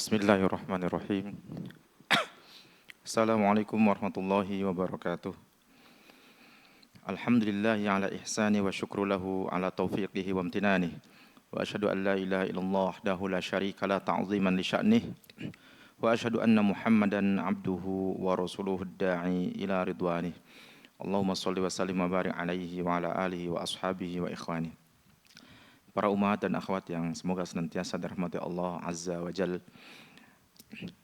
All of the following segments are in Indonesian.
Bismillahirrahmanirrahim. Assalamualaikum warahmatullahi wabarakatuh. Alhamdulillahi ala ihsani wa syukru lahu ala taufiqihi wa amtinani. Wa asyhadu an la ilaha illallah wahdahu la syarika la ta'ziman li sya'nih. Wa asyhadu anna Muhammadan abduhu wa rasuluhu da'i ila ridwanih. Allahumma shalli wa sallim wa barik alaihi wa ala alihi wa ashabihi wa ikhwani. Para umat dan akhwat yang semoga senantiasa dirahmati Allah Azza wa Jalla.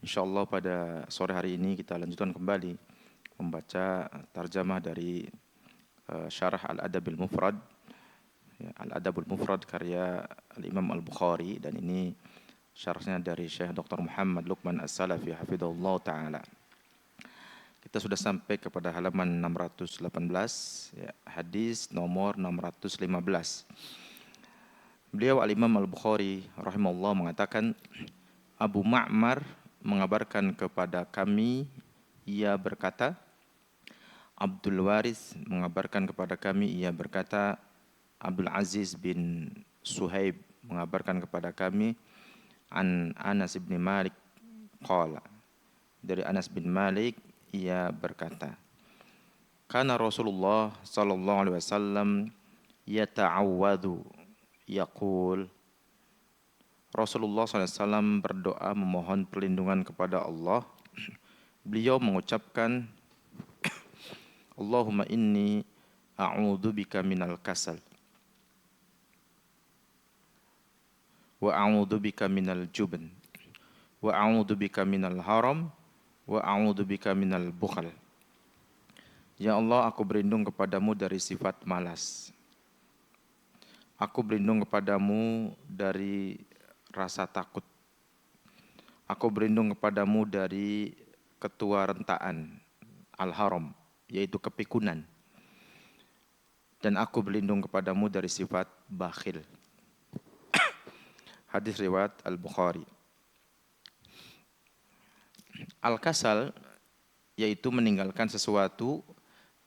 InsyaAllah pada sore hari ini kita lanjutkan kembali membaca tarjamah dari syarah Al-Adabil Mufrad, Al-Adabul Mufrad karya Al-Imam Al-Bukhari, dan ini syarahnya dari Syekh Dr. Muhammad Luqman As-Salafi hafidhahullah ta'ala. Kita sudah sampai kepada halaman 618, hadis nomor 615. Beliau Al-Imam Al-Bukhari rahimahullah mengatakan, Abu Ma'mar mengabarkan kepada kami, ia berkata, Abdul Waris mengabarkan kepada kami, ia berkata, Abdul Aziz bin Suhaib mengabarkan kepada kami, an Anas bin Malik qala, dari Anas bin Malik ia berkata, kana Rasulullah sallallahu alaihi wasallam yata'awwadhu yaqul, Rasulullah SAW berdoa memohon perlindungan kepada Allah. Beliau mengucapkan, Allahumma inni a'udzubika minal kasal wa a'udzubika minal jubn wa a'udzubika minal haram wa a'udzubika minal bukhal. Ya Allah, aku berlindung kepadamu dari sifat malas. Aku berlindung kepadamu dari rasa takut. Aku berlindung kepadamu dari ketuarentaan, al-haram, yaitu kepikunan. Dan aku berlindung kepadamu dari sifat bakhil. Hadis riwayat Al-Bukhari. Al-kasal, yaitu meninggalkan sesuatu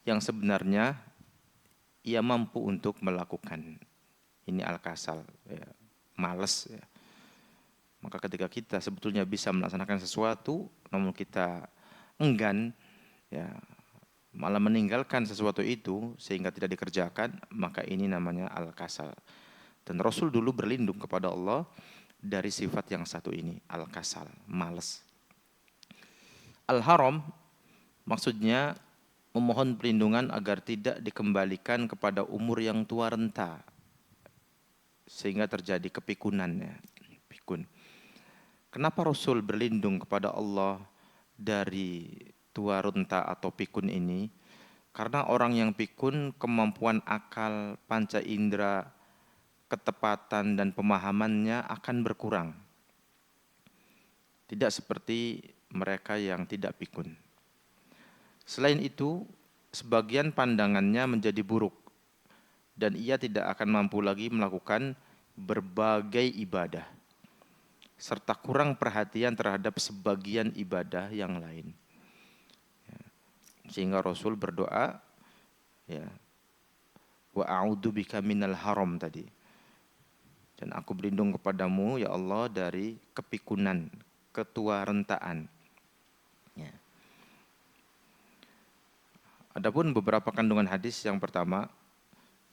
yang sebenarnya ia mampu untuk melakukan. Ini al-kasal, ya, malas. Ya. Maka ketika kita sebetulnya bisa melaksanakan sesuatu, namun kita enggan, ya, malah meninggalkan sesuatu itu sehingga tidak dikerjakan, maka ini namanya al-kasal. Dan Rasul dulu berlindung kepada Allah dari sifat yang satu ini, al-kasal, malas. Al-haram maksudnya memohon perlindungan agar tidak dikembalikan kepada umur yang tua renta, sehingga terjadi kepikunannya. Pikun. Kenapa Rasul berlindung kepada Allah dari tua renta atau pikun ini? Karena orang yang pikun, kemampuan akal, panca indera, ketepatan dan pemahamannya akan berkurang. Tidak seperti mereka yang tidak pikun. Selain itu, sebagian pandangannya menjadi buruk dan ia tidak akan mampu lagi melakukan berbagai ibadah, serta kurang perhatian terhadap sebagian ibadah yang lain. Sehingga Rasul berdoa, ya, wa a'udzubika minal haram tadi. Dan aku berlindung kepadamu ya Allah dari kepikunan, ketuarentaan. Ya. Adapun beberapa kandungan hadis, yang pertama,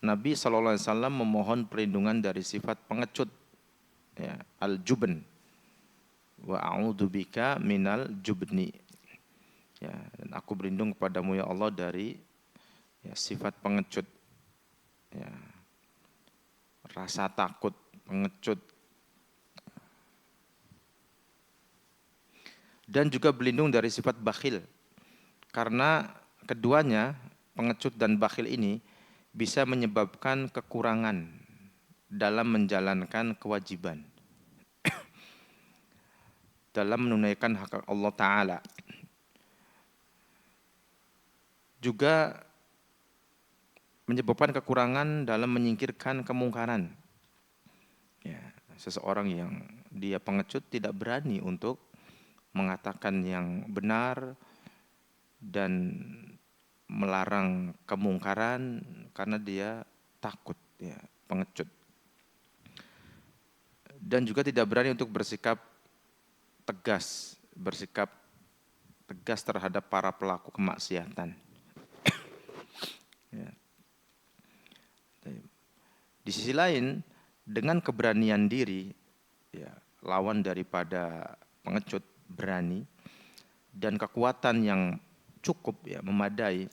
Nabi SAW memohon perlindungan dari sifat pengecut, ya, al-jubn. Wa a'udzubika minal jubni. Ya, dan aku berlindung kepadamu ya Allah dari, ya, sifat pengecut. Ya, rasa takut, pengecut. Dan juga berlindung dari sifat bakhil. Karena keduanya, pengecut dan bakhil ini, bisa menyebabkan kekurangan dalam menjalankan kewajiban, dalam menunaikan hak Allah Ta'ala. Juga menyebabkan kekurangan dalam menyingkirkan kemungkaran. Ya, seseorang yang dia pengecut tidak berani untuk mengatakan yang benar dan melarang kemungkaran karena dia takut, ya, pengecut. Dan juga tidak berani untuk bersikap tegas, bersikap tegas terhadap para pelaku kemaksiatan. Ya. Di sisi lain, dengan keberanian diri, ya, lawan daripada pengecut berani dan kekuatan yang cukup, ya, memadai,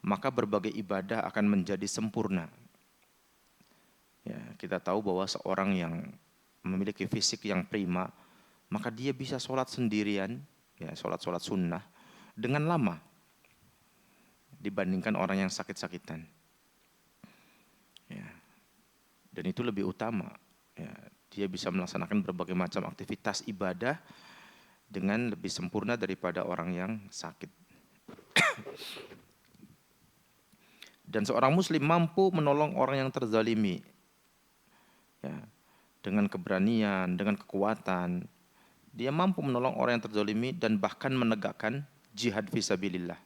maka berbagai ibadah akan menjadi sempurna. Ya, kita tahu bahwa seorang yang memiliki fisik yang prima, maka dia bisa sholat sendirian, ya, sholat sunnah dengan lama dibandingkan orang yang sakit-sakitan. Ya. Dan itu lebih utama. Ya, dia bisa melaksanakan berbagai macam aktivitas ibadah dengan lebih sempurna daripada orang yang sakit. Dan seorang muslim mampu menolong orang yang terzalimi, ya, dengan keberanian, dengan kekuatan. Dia mampu menolong orang yang terzalimi dan bahkan menegakkan jihad fisabilillah,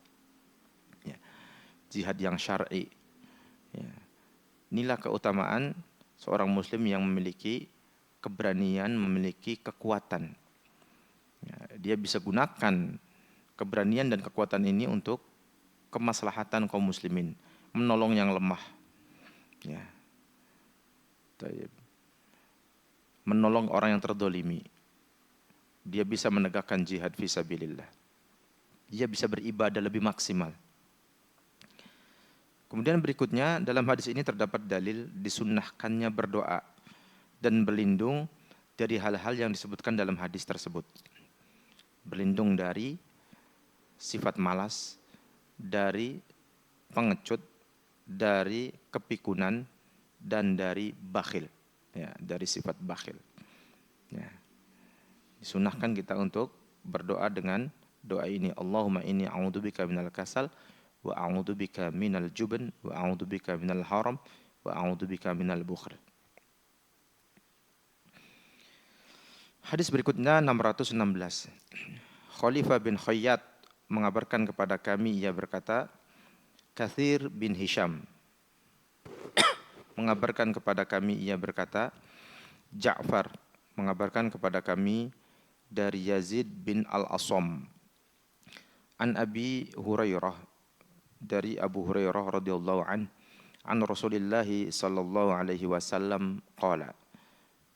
ya, jihad yang syar'i. Ya. Inilah keutamaan seorang muslim yang memiliki keberanian, memiliki kekuatan. Ya, dia bisa gunakan keberanian dan kekuatan ini untuk kemaslahatan kaum muslimin, menolong yang lemah. Ya. Menolong orang yang terdolimi. Dia bisa menegakkan jihad fisabilillah. Dia bisa beribadah lebih maksimal. Kemudian berikutnya dalam hadis ini terdapat dalil disunnahkannya berdoa dan berlindung dari hal-hal yang disebutkan dalam hadis tersebut. Berlindung dari sifat malas, dari pengecut, dari kepikunan, dan dari bakhil. Ya, dari sifat bakhil. Ya. Disunnahkan kita untuk berdoa dengan doa ini. Allahumma inni a'udzubika minal kasal wa a'udzubika minal jubn wa a'udzubika minal haram wa a'udzubika minal bukhl. Hadis berikutnya 616. Khalifah bin Khayyat mengabarkan kepada kami, ia berkata, Kathir bin Hisham mengabarkan kepada kami, ia berkata, Ja'far mengabarkan kepada kami dari Yazid bin Al-Asam an Abi Hurairah, dari Abu Hurairah radhiyallahu an Rasulullah sallallahu alaihi wasallam qala,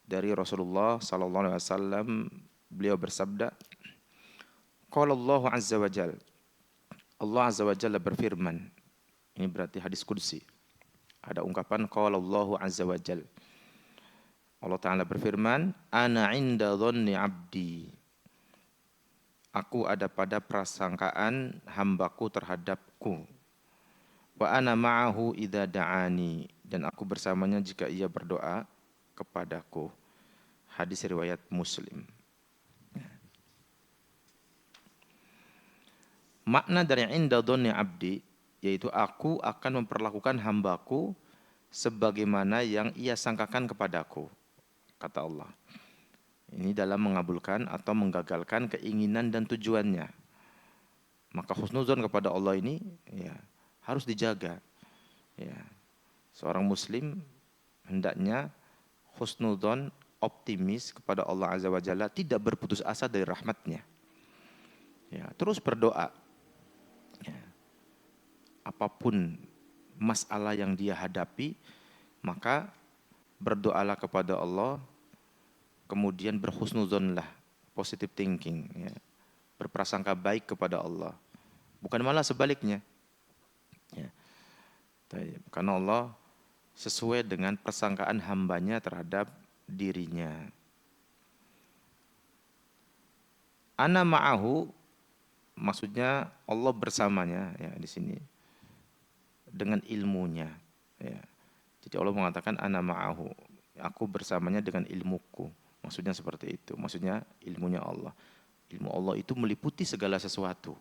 dari Rasulullah sallallahu alaihi wasallam beliau bersabda, qala Allah azza wa jalla, Allah azza wa jalla berfirman. Ini berarti hadis qudsi. Ada ungkapan qala Allah azza wa jalla. Allah Ta'ala berfirman, ana inda dhanni abdi. Aku ada pada prasangkaan hambaku terhadapku. Wa ana ma'ahu idza da'ani, dan aku bersamanya jika ia berdoa kepadaku. Hadis riwayat Muslim. Makna dari inda dhanni abdi, yaitu aku akan memperlakukan hambaku sebagaimana yang ia sangkakan kepadaku, kata Allah. Ini dalam mengabulkan atau menggagalkan keinginan dan tujuannya. Maka husnuzon kepada Allah ini, ya, harus dijaga. Ya. Seorang muslim hendaknya husnudzon, optimis kepada Allah Azza wa Jalla, tidak berputus asa dari rahmatnya. Ya, terus berdoa. Ya. Apapun masalah yang dia hadapi, maka berdoalah kepada Allah, kemudian berhusnudzonlah, positive thinking, ya. Berprasangka baik kepada Allah. Bukan malah sebaliknya. Ya. Karena Allah sesuai dengan persangkaan hambanya terhadap dirinya. Ana ma'ahu, maksudnya Allah bersamanya, ya, di sini dengan ilmunya. Ya. Jadi Allah mengatakan ana ma'ahu, aku bersamanya dengan ilmuku. Maksudnya seperti itu. Maksudnya ilmunya Allah. Ilmu Allah itu meliputi segala sesuatu.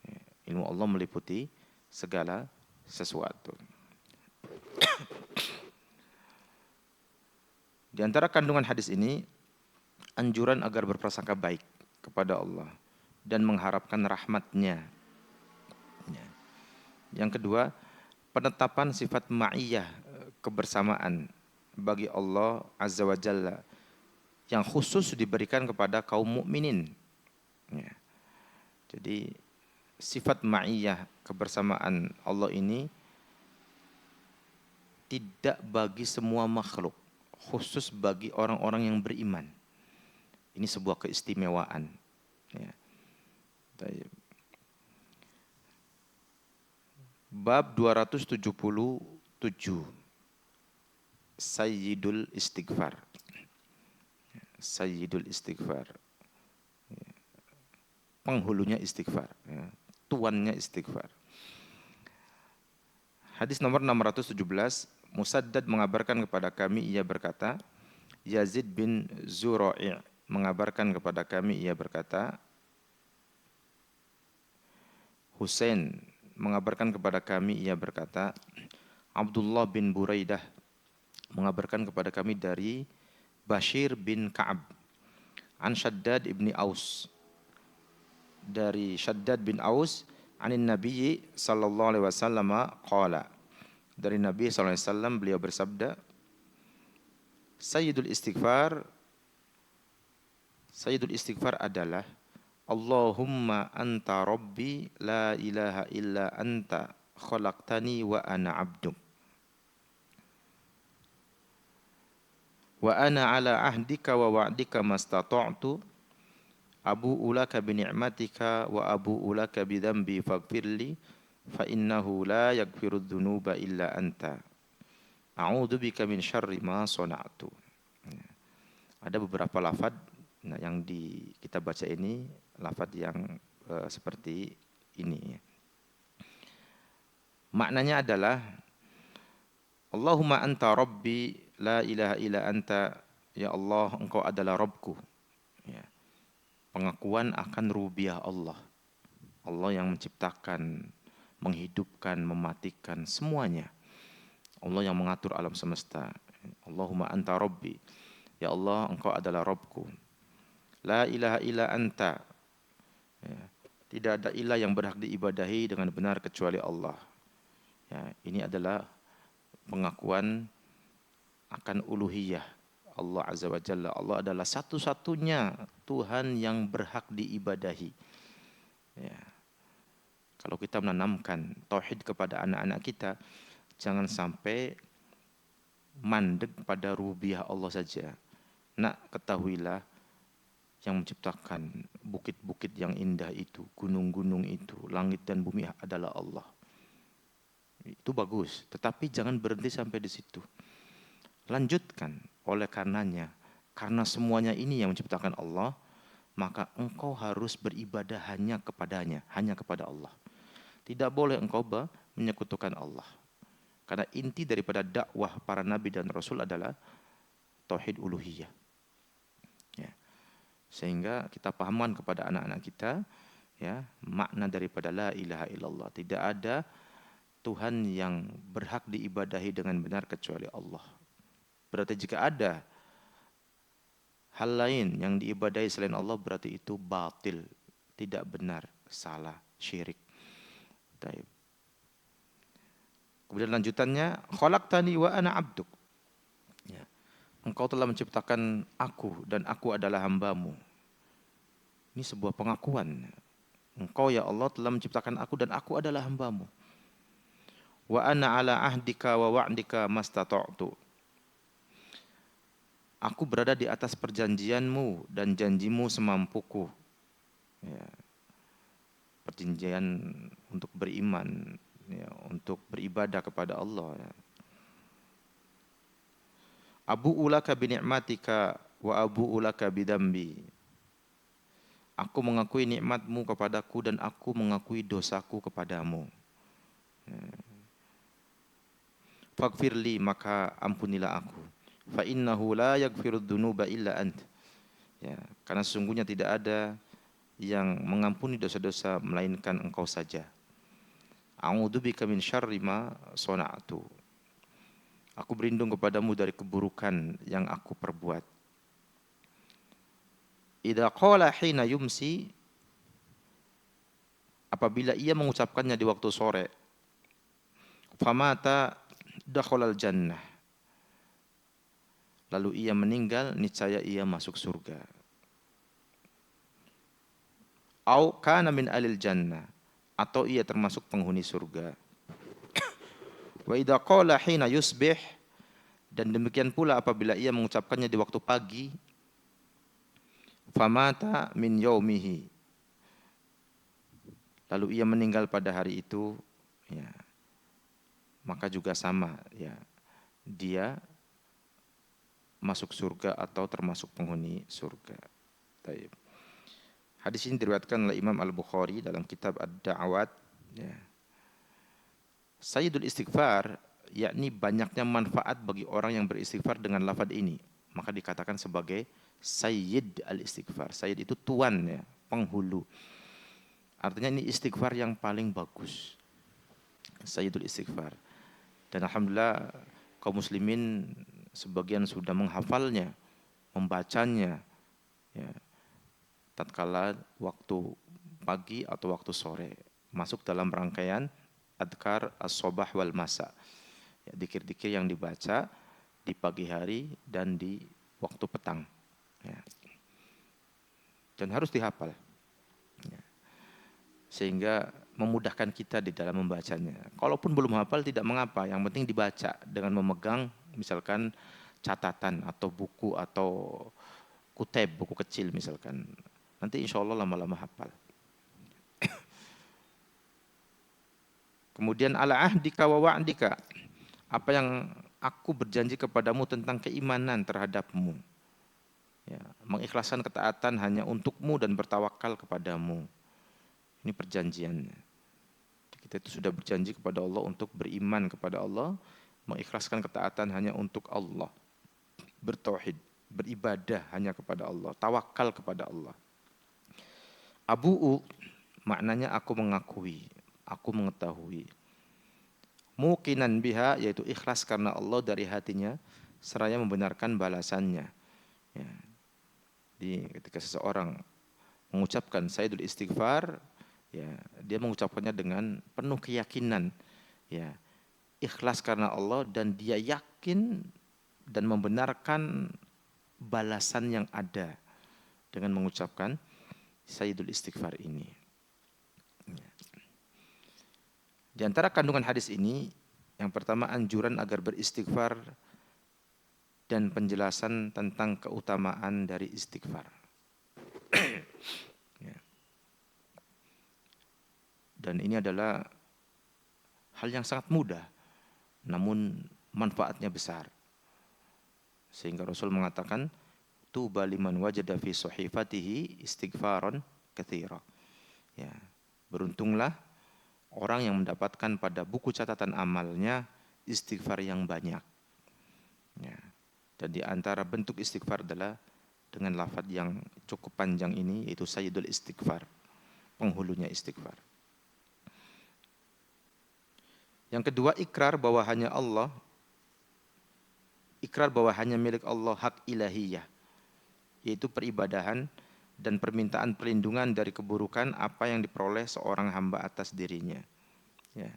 Ya. Ilmu Allah meliputi segala sesuatu. Di antara kandungan hadis ini, anjuran agar berprasangka baik kepada Allah dan mengharapkan rahmat-Nya. Ya. Yang kedua, penetapan sifat ma'iyah, kebersamaan bagi Allah Azza wa Jalla yang khusus diberikan kepada kaum mukminin. Ya. Jadi sifat ma'iyah, kebersamaan Allah ini tidak bagi semua makhluk, khusus bagi orang-orang yang beriman. Ini sebuah keistimewaan. Ya. Bab 277, Sayyidul Istighfar. Sayyidul Istighfar. Penghulunya istighfar, ya. Tuannya istighfar. Hadis nomor 617, Musaddad mengabarkan kepada kami, ia berkata, Yazid bin Zura'i mengabarkan kepada kami, ia berkata, Husain mengabarkan kepada kami, ia berkata, Abdullah bin Buraidah mengabarkan kepada kami dari Bashir bin Ka'ab, an Shaddad ibni Aus, dari Shaddad bin Aus, anin Nabi sallallahu alaihi wasallam qala, dari Nabi sallallahu alaihi wasallam beliau bersabda, Sayyidul Istighfar adalah Allahumma anta rabbi la ilaha illa anta khalaqtani wa ana abduk wa ana ala ahdika wa wa'dika mastata'tu abu'u laka bi ni'matika wa abu'u laka bi dhanbi faghfirli fa innahu la yaghfiru dzunuba illa anta a'udzu bika min syarri ma sana'tu. Ada beberapa lafaz yang kita baca ini, lafaz yang seperti ini. Maknanya adalah Allahumma anta rabbi la ilaha illa anta, ya Allah engkau adalah Rabbku. Ya. Pengakuan akan rububiyah Allah. Allah yang menciptakan, menghidupkan, mematikan semuanya. Allah yang mengatur alam semesta. Allahumma anta rabbi, ya Allah engkau adalah Rabbku. La ilaha illa anta, ya. Tidak ada ilah yang berhak diibadahi dengan benar kecuali Allah. Ya, ini adalah pengakuan akan uluhiyah Allah Azza wa Jalla. Allah adalah satu-satunya Tuhan yang berhak diibadahi. Ya. Kalau kita menanamkan tauhid kepada anak-anak kita, jangan sampai mandek pada rububiyah Allah saja. Nak, ketahuilah yang menciptakan bukit-bukit yang indah itu, gunung-gunung itu, langit dan bumi adalah Allah. Itu bagus, tetapi jangan berhenti sampai di situ. Lanjutkan, oleh karenanya, karena semuanya ini yang menciptakan Allah, maka engkau harus beribadah hanya kepadanya, hanya kepada Allah. Tidak boleh engkau menyekutukan Allah. Karena inti daripada dakwah para nabi dan rasul adalah tauhid uluhiyah. Ya. Sehingga kita pahamkan kepada anak-anak kita, ya, makna daripada la ilaha illallah. Tidak ada Tuhan yang berhak diibadahi dengan benar kecuali Allah. Berarti jika ada hal lain yang diibadahi selain Allah, berarti itu batil, tidak benar, salah, syirik. Baik. Kemudian lanjutannya, khalaqtani wa ana abduk. Ya. Engkau telah menciptakan aku dan aku adalah hambamu. Ini sebuah pengakuan. Engkau ya Allah telah menciptakan aku dan aku adalah hambamu. Wa ana ala ahdika wa wa'dika mastata'tu. Aku berada di atas perjanjianmu dan janjimu semampuku. Ya. Perjanjian untuk beriman, ya, untuk beribadah kepada Allah. Ya. Abu'u laka bi ni'matika wa abu'u laka bi dzambi. Aku mengakui nikmatmu kepadaku dan aku mengakui dosaku kepadamu. Ya. Faghfirli, maka ampunilah aku. Fa innahu la yaghfirud dzunuba illa ant. Ya, karena sesungguhnya tidak ada yang mengampuni dosa-dosa melainkan engkau saja. A'udzubika min syarri ma sana'tu. Aku berlindung kepadamu dari keburukan yang aku perbuat. Idza qala hina yumsi, apabila ia mengucapkannya di waktu sore, famata dakhalal jannah, lalu ia meninggal, niscaya ia masuk surga. Au kana min alil jannah, atau ia termasuk penghuni surga. Wa idza qala hina yusbih, dan demikian pula apabila ia mengucapkannya di waktu pagi, famata min yaumihi, lalu ia meninggal pada hari itu, ya, maka juga sama, ya, dia masuk surga atau termasuk penghuni surga. Taib. Hadis ini diriwayatkan oleh Imam Al-Bukhari dalam kitab Ad-Da'awat. Ya. Sayyidul istighfar, yakni banyaknya manfaat bagi orang yang beristighfar dengan lafaz ini, maka dikatakan sebagai Sayyid al-istighfar. Sayyid itu tuan, ya, penghulu. Artinya ini istighfar yang paling bagus. Sayyidul istighfar. Dan alhamdulillah kaum muslimin sebagian sudah menghafalnya, membacanya, ya, tatkala waktu pagi atau waktu sore, masuk dalam rangkaian adkar as-sobah wal masa, ya, dikir-dikir yang dibaca di pagi hari dan di waktu petang, ya. Dan harus dihafal, ya, sehingga memudahkan kita di dalam membacanya. Kalaupun belum hafal tidak mengapa, yang penting dibaca dengan memegang misalkan catatan atau buku atau kuteb, buku kecil misalkan. Nanti insya Allah lama-lama hafal. Kemudian ala ahdika wa wa'dika, apa yang aku berjanji kepadamu tentang keimanan terhadapmu, ya, mengikhlaskan ketaatan hanya untukmu dan bertawakal kepadamu. Ini perjanjiannya. Kita itu sudah berjanji kepada Allah untuk beriman kepada Allah, mengikhlaskan ketaatan hanya untuk Allah, bertauhid, beribadah hanya kepada Allah, tawakal kepada Allah. Abu'u maknanya aku mengakui, aku mengetahui. Muqinan biha, yaitu ikhlas karena Allah dari hatinya, seraya membenarkan balasannya. Ya. Jadi ketika seseorang mengucapkan sayyidul istighfar, ya, dia mengucapkannya dengan penuh keyakinan, ya, ikhlas karena Allah, dan dia yakin dan membenarkan balasan yang ada dengan mengucapkan sayyidul istighfar ini. Di antara kandungan hadis ini, yang pertama anjuran agar beristighfar dan penjelasan tentang keutamaan dari istighfar. Ya. Dan ini adalah hal yang sangat mudah, namun manfaatnya besar. Sehingga Rasul mengatakan, tuba liman wajada fi sahifatihi istighfaran katsira. Ya, beruntunglah orang yang mendapatkan pada buku catatan amalnya istighfar yang banyak. Ya. Dan di antara bentuk istighfar adalah dengan lafaz yang cukup panjang ini, yaitu sayyidul istighfar, penghulunya istighfar. Yang kedua, ikrar bahwa hanya Allah, ikrar bahwa hanya milik Allah hak ilahiyah, yaitu peribadahan dan permintaan perlindungan dari keburukan apa yang diperoleh seorang hamba atas dirinya. Ya.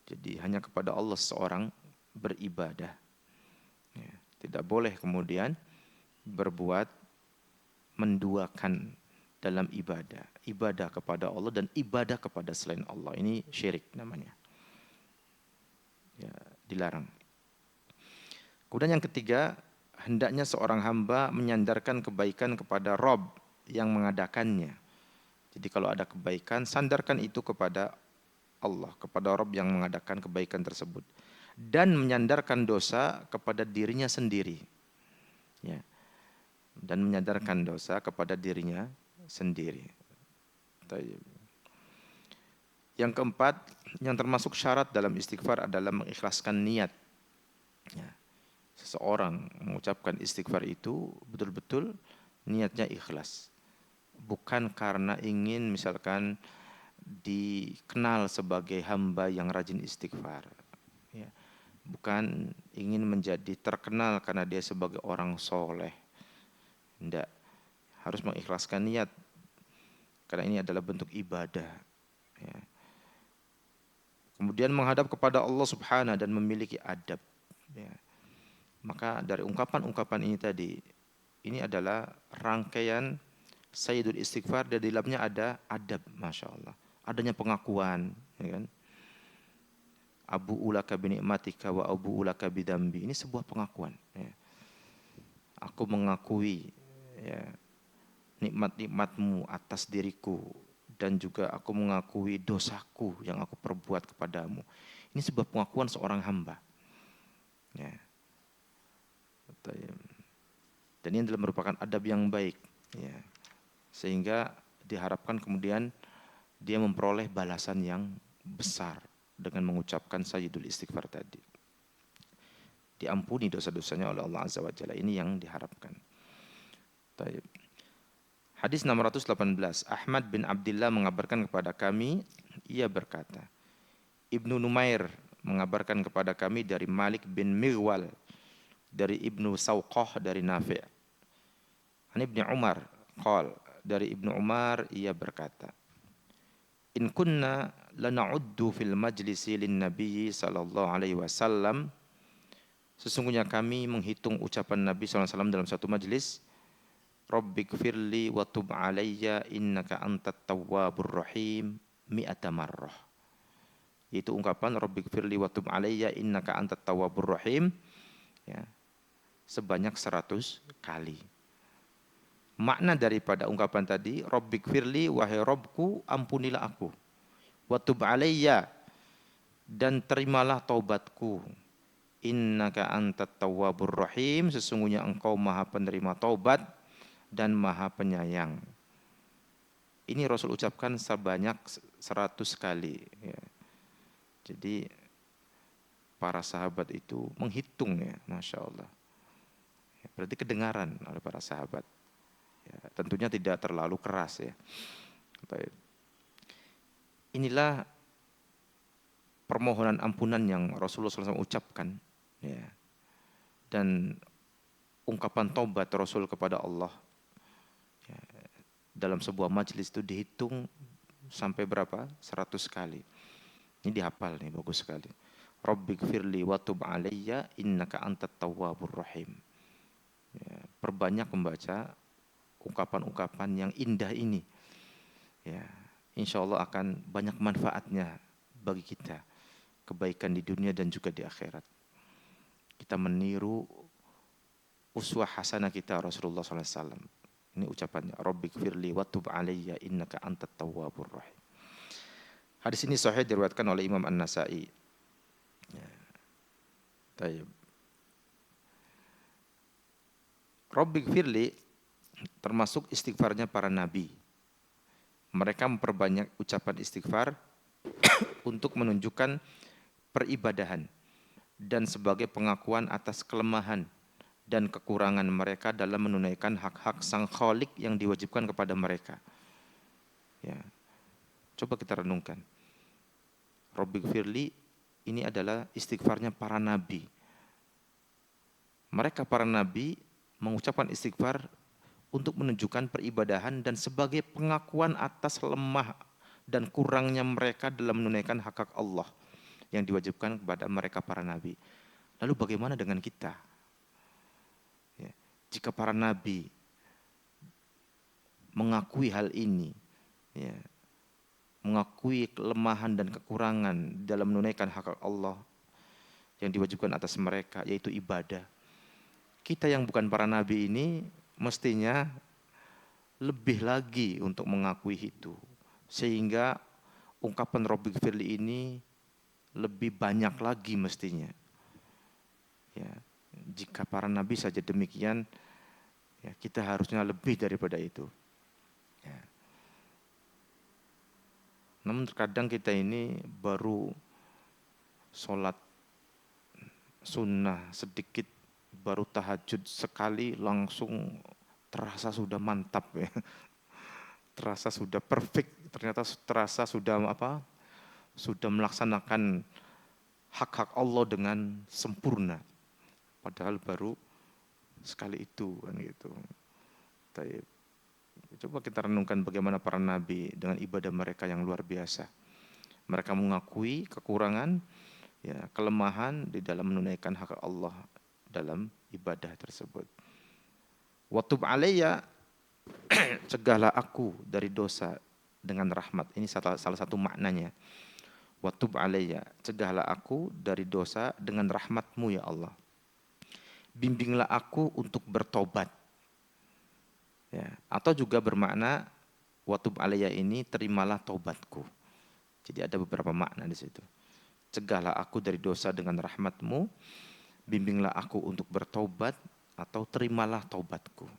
Jadi hanya kepada Allah seorang beribadah. Ya. Tidak boleh kemudian berbuat menduakan dalam ibadah. Ibadah kepada Allah dan ibadah kepada selain Allah. Ini syirik namanya. Ya, dilarang. Kemudian yang ketiga, hendaknya seorang hamba menyandarkan kebaikan kepada Rabb yang mengadakannya. Jadi kalau ada kebaikan, sandarkan itu kepada Allah, kepada Rabb yang mengadakan kebaikan tersebut. Dan menyandarkan dosa kepada dirinya sendiri. Ya. Dan menyandarkan dosa kepada dirinya sendiri. Yang keempat, yang termasuk syarat dalam istighfar adalah mengikhlaskan niat. Ya. Seseorang mengucapkan istighfar itu betul-betul niatnya ikhlas. Bukan karena ingin misalkan dikenal sebagai hamba yang rajin istighfar. Ya. Bukan ingin menjadi terkenal karena dia sebagai orang soleh. Tidak. Harus mengikhlaskan niat. Karena ini adalah bentuk ibadah. Ya. Kemudian menghadap kepada Allah Subhanahu dan memiliki adab. Ya. Maka dari ungkapan-ungkapan ini tadi, ini adalah rangkaian Sayyidul Istighfar, dan di dalamnya ada adab, Masya Allah. Adanya pengakuan, ya kan? Abu ulaka binikmatika wa abu ulaka bidambi. Ini sebuah pengakuan. Ya. Aku mengakui, ya, nikmat-nikmatmu atas diriku, dan juga aku mengakui dosaku yang aku perbuat kepadamu. Ini sebuah pengakuan seorang hamba. Ya. Dan ini adalah merupakan adab yang baik. Ya. Sehingga diharapkan kemudian dia memperoleh balasan yang besar dengan mengucapkan Sayyidul Istighfar tadi. Diampuni dosa-dosanya oleh Allah Azza wa Jalla. Ini yang diharapkan. Taib. Hadis 618. Ahmad bin Abdullah mengabarkan kepada kami, ia berkata, Ibnu Numair mengabarkan kepada kami dari Malik bin Mirwal, dari Ibnu Sawqah, dari Nafi'. An Ibnu Umar qala, dari Ibnu Umar ia berkata, in kunna lana'uddu fil majlisi lin nabiyyi sallallahu alaihi wasallam, sesungguhnya kami menghitung ucapan Nabi sallallahu alaihi wasallam dalam satu majlis, Rabbighfirli wa tub alayya innaka antat tawwabur rahim mi'ata marrah. Yaitu ungkapan Rabbighfirli wa tub alayya innaka antat tawwabur rahim, ya, sebanyak 100 kali. Makna daripada ungkapan tadi, Rabbighfirli, wahai Rabbku, ampunilah aku. Wa tub alayya, dan terimalah taubatku. Innaka antat tawwabur rahim, sesungguhnya engkau maha penerima taubat dan maha penyayang. Ini Rasul ucapkan sebanyak 100 kali. Ya. Jadi para sahabat itu menghitung, ya, Masya Allah. Ya, berarti kedengaran oleh para sahabat. Ya, tentunya tidak terlalu keras, ya. Baik. Inilah permohonan ampunan yang Rasulullah SAW ucapkan, ya. Dan ungkapan taubat Rasul kepada Allah, ya, dalam sebuah majelis itu dihitung sampai berapa? 100 kali. Ini dihafal nih, bagus sekali. Rabbighfirli wa tub alayya innaka antat tawwabur rahim. Ya, perbanyak membaca ungkapan-ungkapan yang indah ini. Ya, insya Allah akan banyak manfaatnya bagi kita, kebaikan di dunia dan juga di akhirat. Kita meniru uswah hasanah kita Rasulullah SAW. Ini ucapannya, Rabbighfirli wa tub alayya innaka antat tawwabur rahim. Hadis ini sahih, diriwayatkan oleh Imam An-Nasa'i. Ya. Tayyib. Rabbighfirli termasuk istighfarnya para nabi. Mereka memperbanyak ucapan istighfar untuk menunjukkan peribadahan dan sebagai pengakuan atas kelemahan dan kekurangan mereka dalam menunaikan hak-hak Sang Khalik yang diwajibkan kepada mereka. Ya. Coba kita renungkan. Rabbighfirli ini adalah istighfarnya para nabi. Mereka para nabi mengucapkan istighfar untuk menunjukkan peribadahan dan sebagai pengakuan atas lemah dan kurangnya mereka dalam menunaikan hak-hak Allah yang diwajibkan kepada mereka para nabi. Lalu bagaimana dengan kita? Ya, jika para nabi mengakui hal ini, ya, mengakui kelemahan dan kekurangan dalam menunaikan hak Allah yang diwajibkan atas mereka, yaitu ibadah. Kita yang bukan para nabi ini mestinya lebih lagi untuk mengakui itu, sehingga ungkapan Rabbighfirli ini lebih banyak lagi mestinya. Ya, jika para nabi saja demikian, ya, kita harusnya lebih daripada itu. Ya. Namun terkadang kita ini baru sholat sunnah sedikit, baru tahajud sekali langsung terasa sudah mantap, ya. Terasa sudah perfect, ternyata terasa sudah apa? Sudah melaksanakan hak-hak Allah dengan sempurna. Padahal baru sekali itu, kan gitu. Coba kita renungkan bagaimana para nabi dengan ibadah mereka yang luar biasa. Mereka mengakui kekurangan, ya, kelemahan di dalam menunaikan hak Allah dalam ibadah tersebut. Wa tub alayya, cegahlah aku dari dosa dengan rahmat. Ini salah satu maknanya. Wa tub alayya, cegahlah aku dari dosa dengan rahmat-Mu ya Allah. Bimbinglah aku untuk bertobat. Ya, atau juga bermakna wa tub alayya ini terimalah tobatku. Jadi ada beberapa makna di situ. Cegahlah aku dari dosa dengan rahmat-Mu, bimbinglah aku untuk bertobat, atau terimalah tobatku.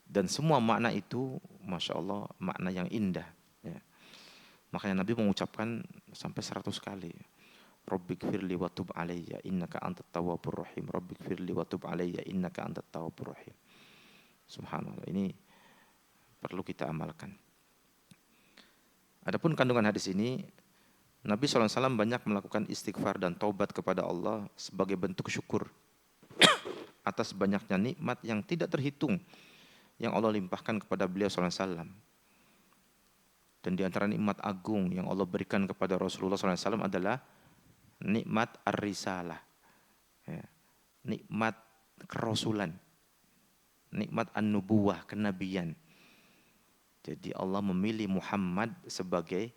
Dan semua makna itu, Masya Allah, makna yang indah. Ya. Makanya Nabi mengucapkan sampai 100 kali. Rabbighfirli wa tub alayya innaka antat tawwabur rahim. Rabbighfirli wa tub alayya innaka antat tawwabur rahim. Subhanallah, ini perlu kita amalkan. Adapun kandungan hadis ini, Nabi SAW banyak melakukan istighfar dan taubat kepada Allah sebagai bentuk syukur atas banyaknya nikmat yang tidak terhitung yang Allah limpahkan kepada beliau SAW. Dan di antara nikmat agung yang Allah berikan kepada Rasulullah SAW adalah nikmat ar-risalah, ya, nikmat kerasulan, nikmat an-nubuwah, kenabian. Jadi Allah memilih Muhammad sebagai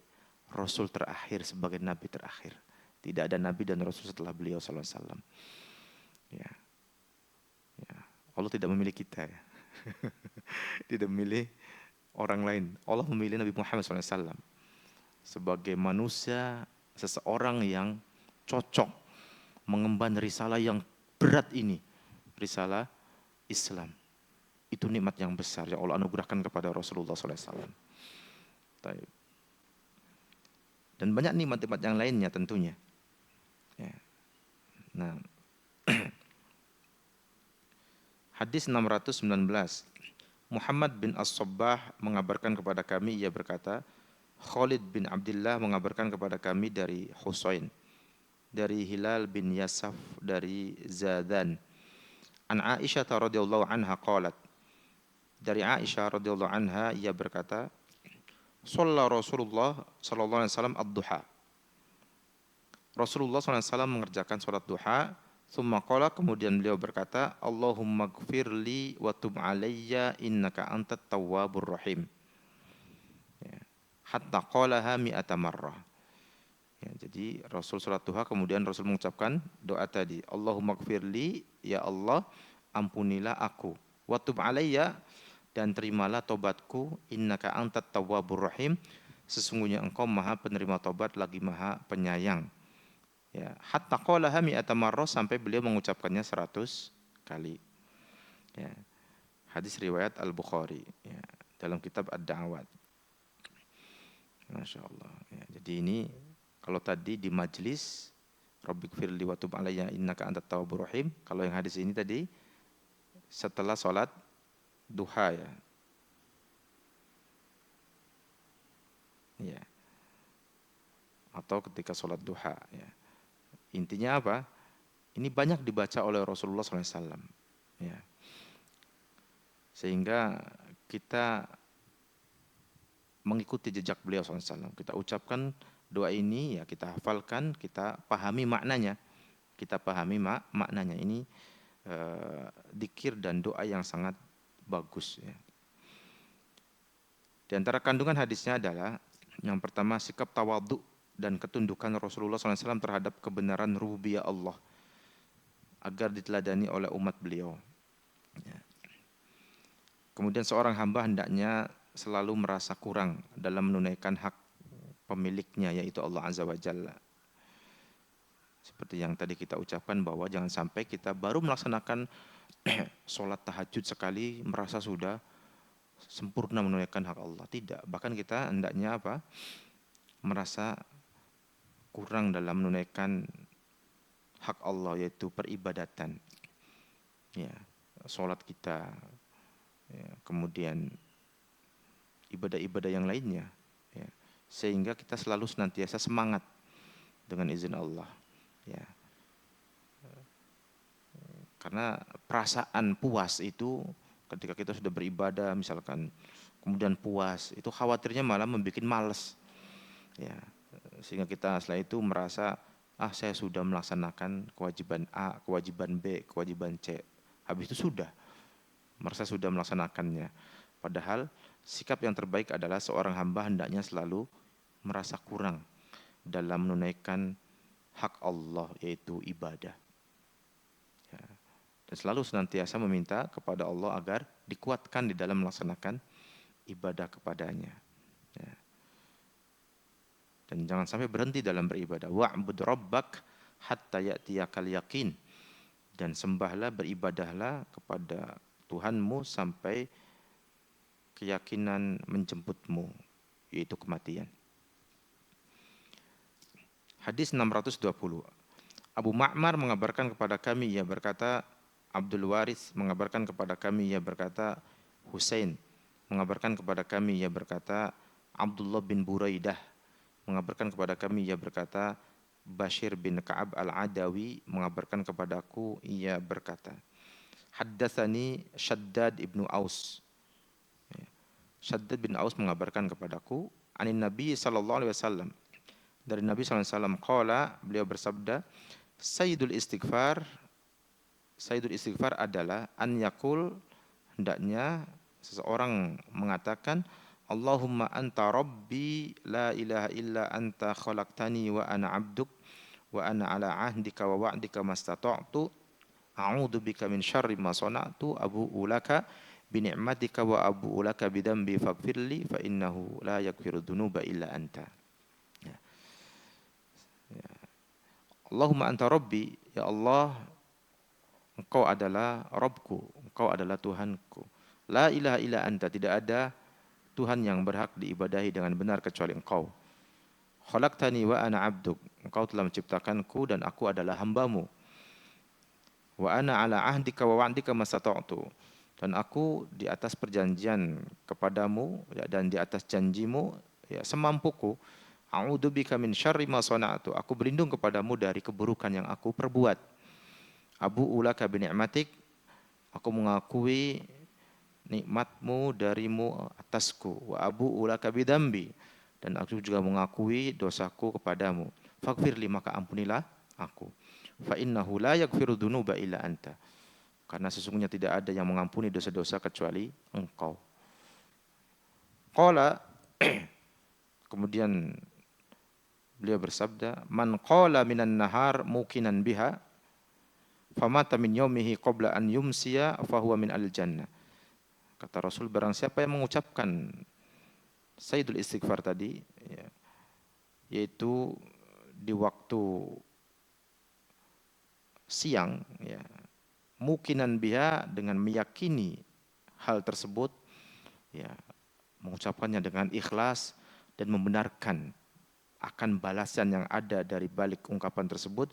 Rasul terakhir, sebagai Nabi terakhir. Tidak ada Nabi dan Rasul setelah beliau SAW. Ya. Ya. Allah tidak memilih kita, ya. Tidak memilih orang lain. Allah memilih Nabi Muhammad SAW sebagai manusia, seseorang yang cocok mengemban risalah yang berat ini, risalah Islam. Itu nikmat yang besar yang Allah anugerahkan kepada Rasulullah SAW. Dan banyak nikmat-nikmat yang lainnya tentunya. Ya. Nah, hadis 619, Muhammad bin As-Sabbah mengabarkan kepada kami, ia berkata, Khalid bin Abdullah mengabarkan kepada kami dari Husain, dari Hilal bin Yasaf, dari Zadan. An Aisyah radhiyallahu anha qalat, dari Aisyah radhiyallahu anha ia berkata, shalla Rasulullah sallallahu alaihi wasallam ad-duha. Rasulullah sallallahu alaihi wasallam mengerjakan salat duha, tsumma qala, kemudian beliau berkata, Allahumma gfirli wa tub alayya innaka antat tawwabur rahim. Ya. Hatta qalaha mi'ata marrah. Ya, jadi Rasul salat duha, kemudian Rasul mengucapkan doa tadi, Allahumma gfirli, ya Allah, ampunilah aku, wa tub alayya, dan terimalah tobatku, innaka antat tawwabur rahim, sesungguhnya engkau maha penerima tobat lagi maha penyayang. Ya, hatta qalaha mi'ata marrah, sampai beliau mengucapkannya 100 kali. Ya. Hadis riwayat Al-Bukhari, ya, dalam kitab Ad-Da'awat. Masya Allah. Ya, jadi ini kalau tadi di majlis Rabbighfirli wa tub alayya innaka antat tawwabur rahim, kalau yang hadis ini tadi setelah sholat duha, ya. Ya. Atau ketika sholat duha, ya. Intinya apa? Ini banyak dibaca oleh Rasulullah SAW. Ya. Sehingga kita mengikuti jejak beliau SAW. Kita ucapkan doa ini, ya, kita hafalkan, kita pahami maknanya. Kita pahami maknanya. Ini dzikir dan doa yang sangat bagus, ya. Di antara kandungan hadisnya adalah yang pertama, sikap tawadhu dan ketundukan Rasulullah SAW terhadap kebenaran rububiyah Allah agar diteladani oleh umat beliau. Ya. Kemudian seorang hamba hendaknya selalu merasa kurang dalam menunaikan hak pemiliknya, yaitu Allah Azza wa Jalla. Seperti yang tadi kita ucapkan, bahwa jangan sampai kita baru melaksanakan sholat tahajud sekali merasa sudah sempurna menunaikan hak Allah. Tidak, bahkan kita hendaknya apa? Merasa kurang dalam menunaikan hak Allah, yaitu peribadatan. Ya, sholat kita, ya, kemudian ibadah-ibadah yang lainnya, ya, sehingga kita selalu senantiasa semangat dengan izin Allah. Ya. Karena perasaan puas itu ketika kita sudah beribadah, misalkan kemudian puas, itu khawatirnya malah membuat malas. Ya, sehingga kita setelah itu merasa saya sudah melaksanakan kewajiban A, kewajiban B, kewajiban C. Habis itu sudah, merasa sudah melaksanakannya. Padahal sikap yang terbaik adalah seorang hamba hendaknya selalu merasa kurang dalam menunaikan hak Allah, yaitu ibadah. Ya. Dan selalu senantiasa meminta kepada Allah agar dikuatkan di dalam melaksanakan ibadah kepadanya. Ya. Dan jangan sampai berhenti dalam beribadah. Wa'bud rabbak hatta ya'tiyakal yaqin. Dan sembahlah, beribadahlah kepada Tuhanmu sampai keyakinan menjemputmu, yaitu kematian. Hadis 620. Abu Ma'mar mengabarkan kepada kami, ia berkata, Abdul Waris mengabarkan kepada kami, ia berkata, Husain mengabarkan kepada kami, ia berkata, Abdullah bin Buraidah mengabarkan kepada kami, ia berkata, Bashir bin Ka'ab al-Adawi mengabarkan kepadaku, ia berkata, Haddatsani Shaddad ibnu Aus. Shaddad bin Aus mengabarkan kepadaku, anin Nabi sallallahu alaihi wasallam. Dari Nabi sallallahu alaihi wasallam qala, beliau bersabda, Sayyidul istighfar adalah an yakul, hendaknya seseorang mengatakan, Allahumma anta rabbi la ilaha illa anta khalaqtani wa ana abduk wa ana ala ahdika wa wa'dika mastata'tu a'udzu bika min syarri ma sana'tu abu'u laka bi ni'matika wa abu'u laka bi dzambi faghfirli fa innahu la yaghfiru dzunuba illa anta. Ya. Ya. Allahumma anta rabbi, ya Allah, Engkau adalah Rabbku, Engkau adalah Tuhanku. La ilaha illa anta, tidak ada Tuhan yang berhak diibadahi dengan benar kecuali Engkau. Khalaqtani wa ana abduk, Engkau telah menciptakanku dan aku adalah hambamu. Wa ana ala ahdika wa wa'dika mastata'tu, dan aku di atas perjanjian kepadamu dan di atas janjimu ya semampuku. A'udzu bika min syarri ma sana'tu, aku berlindung kepadamu dari keburukan yang aku perbuat. Abu'u laka bi ni'matik, aku mengakui nikmatmu darimu atasku. Wa abu'u laka bi dzambi, dan aku juga mengakui dosaku kepadamu. Faghfirli, maka ampunilah aku. Fa innahu la yaghfiru dzunuba illa anta, karena sesungguhnya tidak ada yang mengampuni dosa-dosa kecuali Engkau. Qala, kemudian beliau bersabda, man qala minan nahar muqinan biha famata min yaumihi qabla an yumsiya fahuwa min al-jannah. Kata Rasul, barang siapa yang mengucapkan Sayyidul Istighfar tadi, ya, yaitu di waktu siang, ya, mukinan biha, dengan meyakini hal tersebut, ya, mengucapkannya dengan ikhlas dan membenarkan akan balasan yang ada dari balik ungkapan tersebut.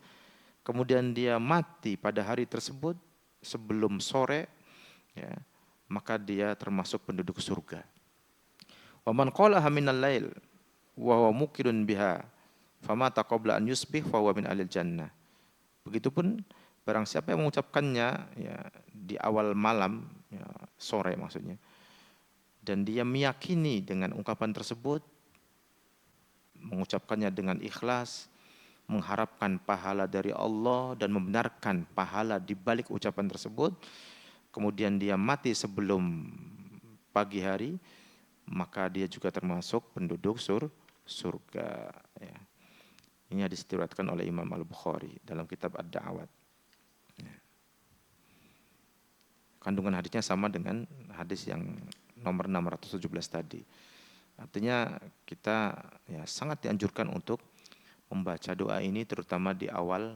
Kemudian dia mati pada hari tersebut sebelum sore, ya, maka dia termasuk penduduk surga. Wa man qalaha minal lail wa huwa muqirun biha famata qabla an yusbih fa huwa min ahli jannah. Begitupun barang siapa yang mengucapkannya, ya, di awal malam, ya, sore maksudnya, dan dia meyakini dengan ungkapan tersebut, mengucapkannya dengan ikhlas, mengharapkan pahala dari Allah dan membenarkan pahala di balik ucapan tersebut, kemudian dia mati sebelum pagi hari, maka dia juga termasuk penduduk surga. Ya. Ini hadis diriwayatkan oleh Imam Al-Bukhari dalam kitab Ad-Da'awat. Ya. Kandungan hadisnya sama dengan hadis yang nomor 617 tadi. Artinya kita, ya, sangat dianjurkan untuk membaca doa ini terutama di awal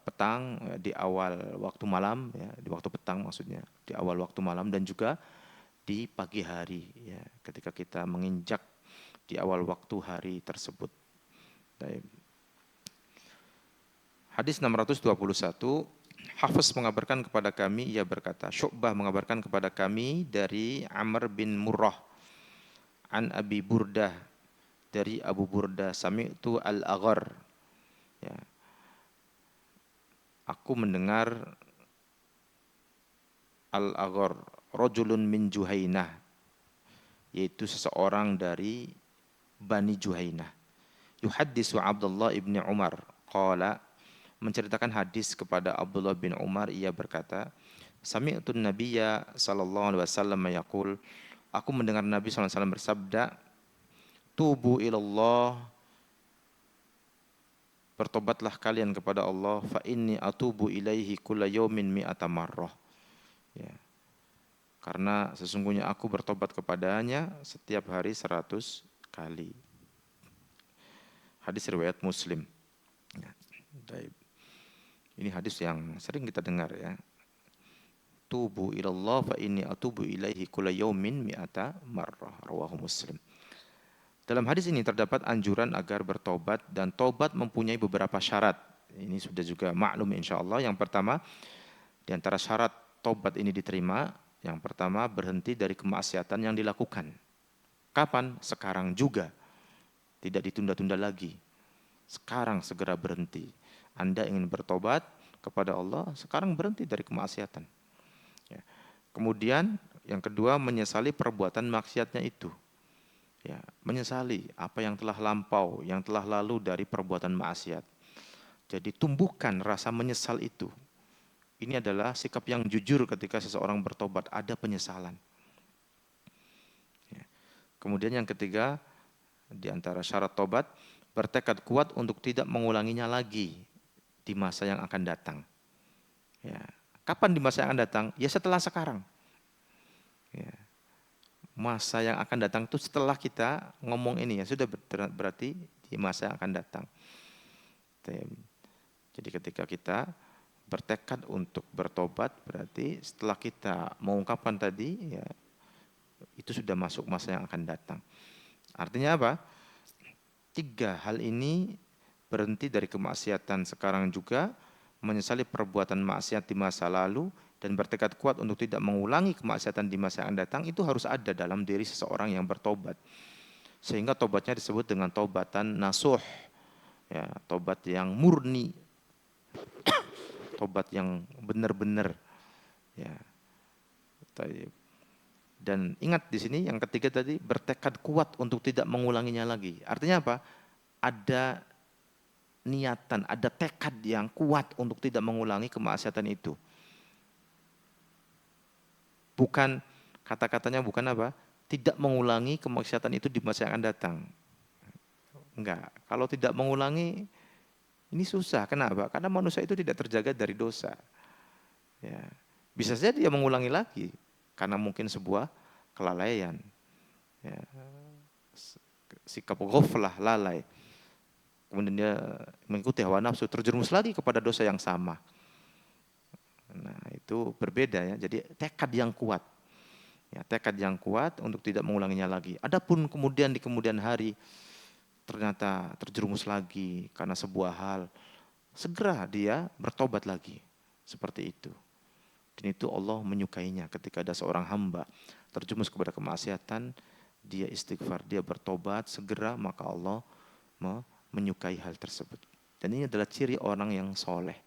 petang, di awal waktu malam, ya, di waktu petang maksudnya, di awal waktu malam, dan juga di pagi hari, ya, ketika kita menginjak di awal waktu hari tersebut. Baik. Hadis 621, Hafiz mengabarkan kepada kami, ia berkata, Syu'bah mengabarkan kepada kami dari Amr bin Murrah an Abi Burdah, dari Abu Burdah, sami'tu al-Aghar, ya, aku mendengar al-Aghar, rajulun min Juhainah, yaitu seseorang dari Bani Juhainah, yuhaddisu Abdullah ibni Umar, qala, menceritakan hadis kepada Abdullah bin Umar, ia berkata, sami'tun nabiyya sallallahu alaihi wasallam yaqul, aku mendengar Nabi sallallahu alaihi wasallam bersabda, tubu ilallah, bertobatlah kalian kepada Allah, fa inni atubu ilaihi kulla yaumin mi'ata marrah. Ya. Karena sesungguhnya aku bertobat kepadanya setiap hari 100 kali. Hadis riwayat Muslim. Ya. Ini hadis yang sering kita dengar ya. Tubu ilallah fa inni atubu ilaihi kulla yaumin mi'ata marrah, rawahu Muslim. Dalam hadis ini terdapat anjuran agar bertobat, dan tobat mempunyai beberapa syarat. Ini sudah juga maklum insyaallah. Yang pertama, di antara syarat tobat ini diterima, yang pertama berhenti dari kemaksiatan yang dilakukan. Kapan? Sekarang juga. Tidak ditunda-tunda lagi. Sekarang segera berhenti. Anda ingin bertobat kepada Allah, sekarang berhenti dari kemaksiatan. Ya. Kemudian yang kedua, menyesali perbuatan maksiatnya itu. Ya, menyesali apa yang telah lampau, yang telah lalu dari perbuatan maksiat. Jadi tumbuhkan rasa menyesal itu. Ini adalah sikap yang jujur ketika seseorang bertobat, ada penyesalan. Ya. Kemudian yang ketiga, di antara syarat tobat, bertekad kuat untuk tidak mengulanginya lagi di masa yang akan datang. Ya. Kapan di masa yang akan datang? Ya setelah sekarang. Ya. Masa yang akan datang itu setelah kita ngomong ini ya, sudah berarti di masa yang akan datang. Jadi ketika kita bertekad untuk bertobat, berarti setelah kita mengungkapkan tadi ya, itu sudah masuk masa yang akan datang. Artinya apa? 3 hal ini, berhenti dari kemaksiatan sekarang juga, menyesali perbuatan maksiat di masa lalu, dan bertekad kuat untuk tidak mengulangi kemaksiatan di masa yang akan datang, itu harus ada dalam diri seseorang yang bertobat. Sehingga tobatnya disebut dengan tobatan nasuh. Ya, tobat yang murni. Tobat yang benar-benar. Ya. Dan ingat di sini yang ketiga tadi, bertekad kuat untuk tidak mengulanginya lagi. Artinya apa? Ada niatan, ada tekad yang kuat untuk tidak mengulangi kemaksiatan itu. Bukan, kata-katanya bukan apa? Tidak mengulangi kemaksiatan itu di masa yang akan datang. Enggak. Kalau tidak mengulangi, ini susah. Kenapa? Karena manusia itu tidak terjaga dari dosa. Ya. Bisa saja dia mengulangi lagi, karena mungkin sebuah kelalaian. Ya. Sikap ghaflah, lalai. Kemudian dia mengikuti hawa nafsu, terjerumus lagi kepada dosa yang sama. Nah, itu berbeda ya. Jadi tekad yang kuat. Ya, tekad yang kuat untuk tidak mengulanginya lagi. Adapun kemudian di kemudian hari ternyata terjerumus lagi karena sebuah hal, segera dia bertobat lagi. Seperti itu. Dan itu Allah menyukainya ketika ada seorang hamba terjerumus kepada kemaksiatan, dia istighfar, dia bertobat segera, maka Allah menyukai hal tersebut. Dan ini adalah ciri orang yang soleh.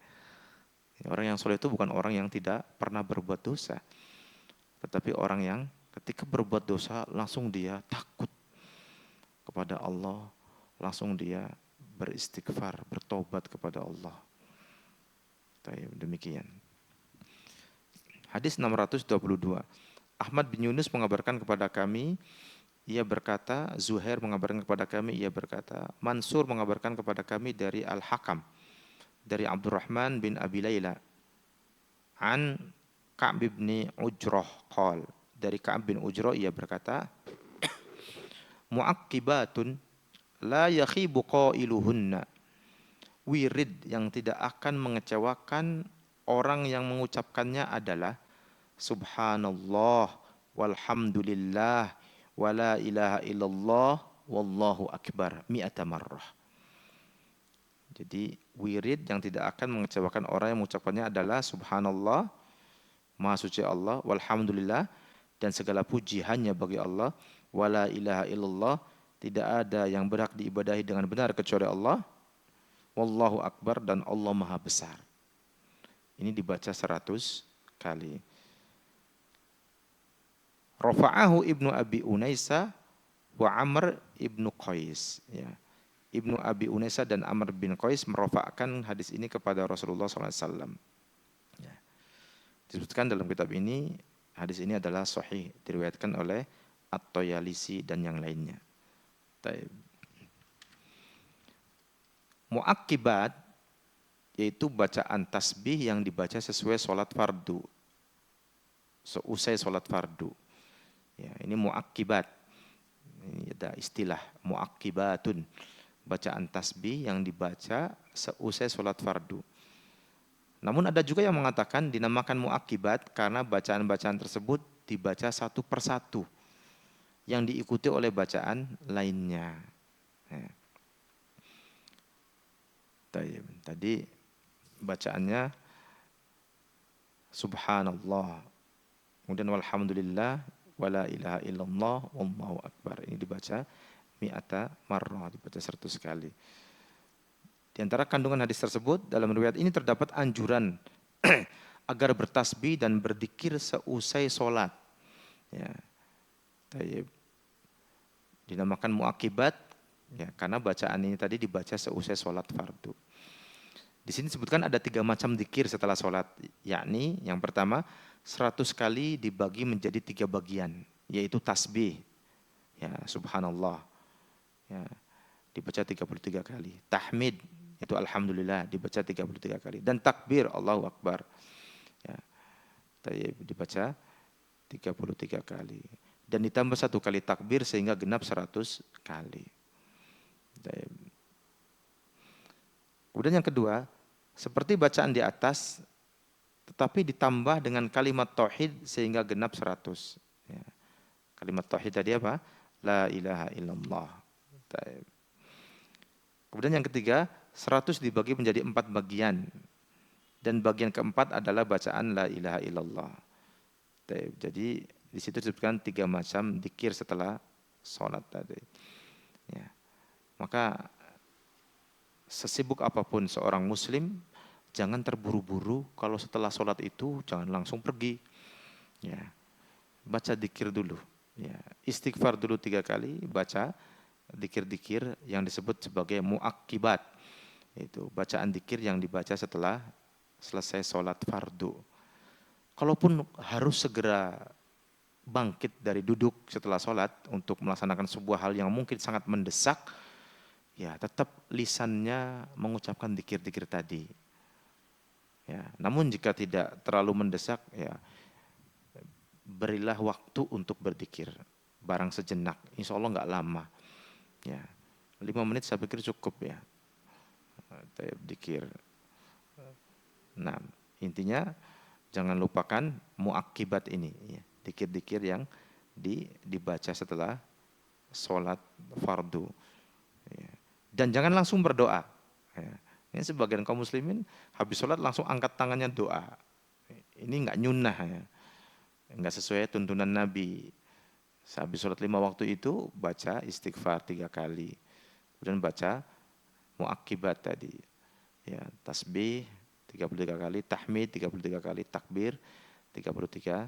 Orang yang soleh itu bukan orang yang tidak pernah berbuat dosa, tetapi orang yang ketika berbuat dosa langsung dia takut kepada Allah, langsung dia beristighfar, bertobat kepada Allah. Demikian. Hadis 622. Ahmad bin Yunus mengabarkan kepada kami, ia berkata, Zuhair mengabarkan kepada kami, ia berkata, Mansur mengabarkan kepada kami dari Al-Hakam, dari Abdurrahman bin Abi Layla, an Ka'b bin Ujrah qal, dari Ka'b bin Ujrah ia berkata, mu'aqqibatun la yakhibu qailuhunna, wirid yang tidak akan mengecewakan orang yang mengucapkannya adalah subhanallah walhamdulillah wala ilaha illallah wallahu akbar mi'ata marrah. Jadi wirid yang tidak akan mengecewakan orang yang mengucapkannya adalah subhanallah, maha suci Allah, walhamdulillah, dan segala puji hanya bagi Allah, wala ilaha illallah, tidak ada yang berhak diibadahi dengan benar kecuali Allah, wallahu akbar, dan Allah maha besar. Ini dibaca 100 kali. Rafa'ahu Ibnu Abi Unaisa wa Amr Ibnu Qais. Ya. Ibnu Abi Unesa dan Amr bin Qais merofakkan hadis ini kepada Rasulullah SAW. Ya. Disebutkan dalam kitab ini, hadis ini adalah sahih, diriwayatkan oleh At-Toyalisi dan yang lainnya. Mu'akibat, yaitu bacaan tasbih yang dibaca sesuai sholat fardu, seusai sholat fardu. Ya, ini mu'akibat. Ini ada istilah mu'akibatun, bacaan tasbih yang dibaca seusai sholat fardu. Namun ada juga yang mengatakan dinamakan mu'akibat karena bacaan-bacaan tersebut dibaca satu persatu yang diikuti oleh bacaan lainnya. Ya. Tadi bacaannya subhanallah, kemudian walhamdulillah, wala ilaha illallah, wallahu akbar. Ini dibaca mi'ata marrah, dibaca 100 kali. Di antara kandungan hadis tersebut, dalam riwayat ini terdapat anjuran agar bertasbih dan berzikir seusai sholat. Ya. Dinamakan muakibat, ya, karena bacaan ini tadi dibaca seusai sholat fardu. Di sini disebutkan ada 3 macam zikir setelah sholat, yakni yang pertama 100 kali dibagi menjadi 3 bagian, yaitu tasbih, ya, subhanallah, ya, dibaca 33 kali. Tahmid, itu alhamdulillah, dibaca 33 kali. Dan takbir, Allahu Akbar, ya, dibaca 33 kali. Dan ditambah 1 kali takbir sehingga genap 100 kali. Kemudian yang kedua, seperti bacaan di atas, tetapi ditambah dengan kalimat tauhid sehingga genap 100. Ya. Kalimat tauhid tadi apa? La ilaha illallah. Kemudian yang ketiga, 100 dibagi menjadi 4 bagian. Dan bagian keempat adalah bacaan la ilaha illallah. Jadi di situ disebutkan 3 macam zikir setelah sholat tadi. Ya. Maka sesibuk apapun seorang muslim, jangan terburu-buru kalau setelah sholat itu jangan langsung pergi. Ya. Baca zikir dulu. Ya. Istighfar dulu 3 kali, baca zikir-zikir yang disebut sebagai mu'akibat. Itu bacaan zikir yang dibaca setelah selesai sholat fardu. Kalaupun harus segera bangkit dari duduk setelah sholat untuk melaksanakan sebuah hal yang mungkin sangat mendesak, ya tetap lisannya mengucapkan zikir-zikir tadi. Ya, namun jika tidak terlalu mendesak, ya berilah waktu untuk berzikir, barang sejenak, insya Allah nggak lama. Ya, 5 menit saya pikir cukup ya. Zikir. Nah, intinya jangan lupakan muakibat ini, ya. Dikir-dikir yang dibaca setelah sholat fardu, ya. Dan jangan langsung berdoa, ya. Ini sebagian kaum muslimin habis sholat langsung angkat tangannya doa. Ini enggak nyunnah, ya. Enggak sesuai tuntunan Nabi. Habis sholat 5 waktu itu baca istighfar 3 kali, kemudian baca muakibat tadi, ya, tasbih 33 kali, tahmid 33 kali, takbir 33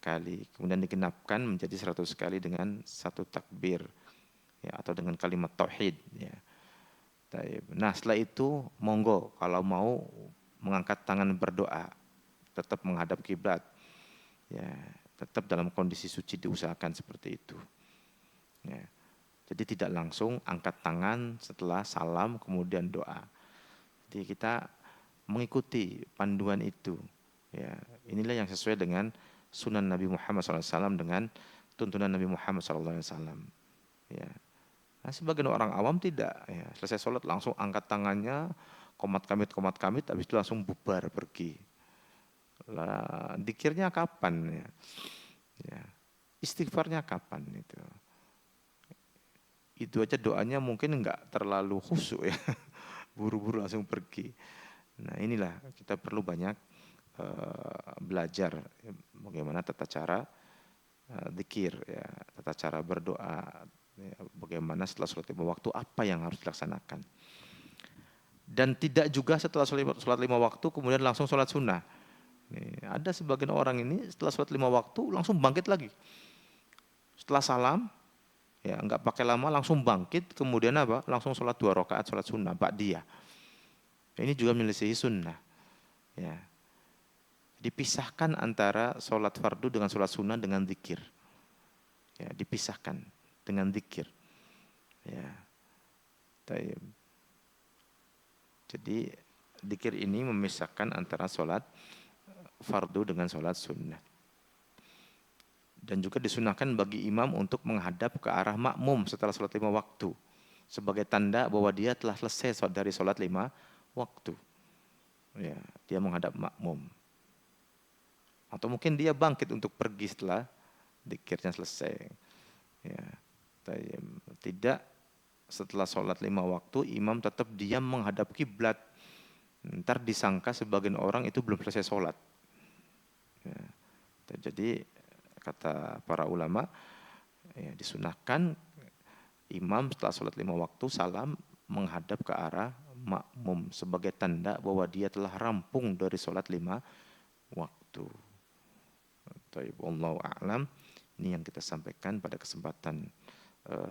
kali, kemudian digenapkan menjadi 100 kali dengan 1 takbir, ya, atau dengan kalimat tauhid, ya. Nah, setelah itu monggo kalau mau mengangkat tangan berdoa, tetap menghadap kiblat, ya, tetap dalam kondisi suci diusahakan seperti itu, ya. Jadi tidak langsung angkat tangan setelah salam kemudian doa. Jadi kita mengikuti panduan itu, ya. Inilah yang sesuai dengan sunan Nabi Muhammad SAW, dengan tuntunan Nabi Muhammad SAW. Ya. Nah, sebagian orang awam tidak, ya. Selesai sholat langsung angkat tangannya, komat kamit, habis itu langsung bubar pergi. Lah, dikirnya kapan, ya? Ya. Istighfarnya kapan itu? Itu aja doanya mungkin enggak terlalu khusyuk, ya. Buru-buru langsung pergi. Nah, inilah kita perlu banyak belajar bagaimana tata cara zikir, ya, tata cara berdoa, ya, bagaimana setelah sholat 5 waktu apa yang harus dilaksanakan. Dan tidak juga setelah sholat 5 waktu kemudian langsung sholat sunnah. Nih, ada sebagian orang ini setelah sholat 5 waktu langsung bangkit lagi. Setelah salam, Ya, enggak pakai lama langsung bangkit, kemudian apa? Langsung sholat 2 rakaat sholat sunnah ba'diyah. Ini juga menyelisihi sunnah. Ya. Dipisahkan antara sholat fardu dengan sholat sunnah dengan zikir. Ya, dipisahkan dengan zikir. Ya. Taib. Jadi zikir ini memisahkan antara sholat fardu dengan sholat sunnah. Dan juga disunahkan bagi imam untuk menghadap ke arah makmum setelah sholat 5 waktu. Sebagai tanda bahwa dia telah selesai dari sholat 5 waktu. Ya, dia menghadap makmum. Atau mungkin dia bangkit untuk pergi setelah zikirnya selesai. Ya, tidak setelah sholat 5 waktu imam tetap diam menghadap kiblat. Ntar disangka sebagian orang itu belum selesai sholat. Ya, jadi kata para ulama, ya, disunahkan imam setelah sholat 5 waktu salam menghadap ke arah makmum sebagai tanda bahwa dia telah rampung dari sholat 5 waktu. Wallahu a'lam. Ini yang kita sampaikan pada kesempatan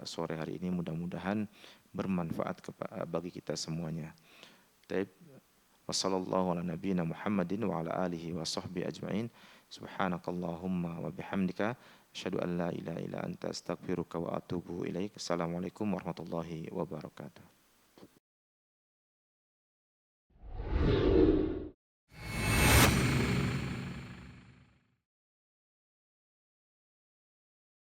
sore hari ini, mudah-mudahan bermanfaat bagi kita semuanya. Wassallallahu ala nabiyyina Muhammadin wa ala alihi wa sahbihi ajma'in. Subhanakallahumma wa bihamdika asyhadu an la ilaha illa anta astaghfiruka wa atubu ilaik. Assalamualaikum warahmatullahi wabarakatuh.